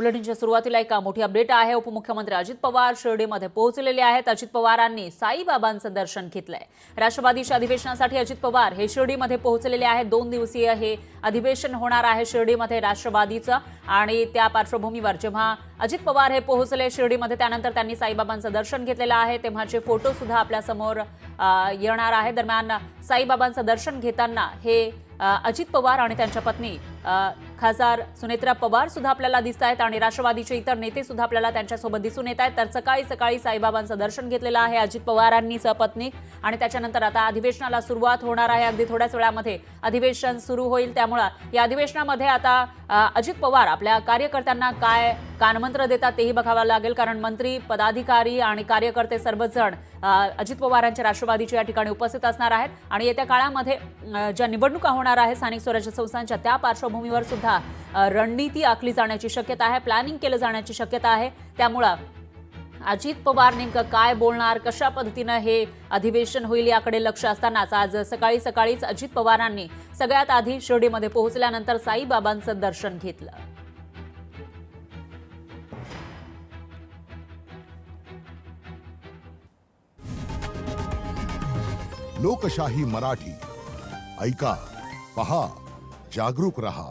बुलेटिनच्या सुरुवातीला एक मोठी अपडेट आहे। उपमुख्यमंत्री अजित पवार शिर्डीमध्ये पोहोचलेले आहेत। अजित पवारांनी साईबाबांचं दर्शन घेतलंय। राष्ट्रवादीच्या अधिवेशनासाठी अजित पवार हे शिर्डीमध्ये पोहोचलेले आहेत। 2 दिवसीय हे अधिवेशन होणार आहे शिर्डीमध्ये राष्ट्रवादीचं आणि त्या पार्श्वभूमीवर जेव्हा अजित पवार हे पोहोचले शिर्डीमध्ये त्यानंतर त्यांनी साईबाबांचं दर्शन घेतलेलं आहे तेव्हाचे फोटो सुद्धा आपल्या समोर येणार आहे। दरम्यान साईबाबांचं दर्शन घेताना हे अजित पवार आणि त्यांच्या पत्नी खासदार सुनेत्रा पवार सुद्धा आपल्याला दिसत आहेत आणि राष्ट्रवादीचे इतर नेते सुद्धा आपल्याला त्यांच्यासोबत दिसून येत आहेत। तर सकाळी साईबाबांचं दर्शन घेतलेलं आहे अजित पवारांनी सपत्नीक आणि त्याच्यानंतर आता अधिवेशनाला सुरुवात होणार आहे। अगदी थोड्याच वेळामध्ये अधिवेशन सुरू होईल त्यामुळे या अधिवेशनामध्ये आता अजित पवार आपल्या कार्यकर्त्यांना काय कानमंत्र देतात तेही बघावं लागेल, कारण मंत्री पदाधिकारी आणि कार्यकर्ते सर्वजण अजित पवारांच्या राष्ट्रवादीच्या या ठिकाणी उपस्थित असणार आहेत आणि येत्या काळामध्ये ज्या निवडणुका होणार आहे स्थानिक स्वराज्य संस्थांच्या त्या पार्श्वभूमीवर सुद्धा रणनीती आखली जाण्याची शक्यता आहे, प्लॅनिंग केलं जाण्याची शक्यता आहे। त्यामुळे अजित पवार नेमकं काय बोलणार, कशा पद्धतीने हे अधिवेशन होईल याकडे लक्ष असतानाच आज सकाळीच अजित पवारांनी सगळ्यात आधी शिर्डीमध्ये पोहोचल्यानंतर साईबाबांचं दर्शन घेतलं। लोकशाही मराठी ऐका, पहा, जागरूक रहा।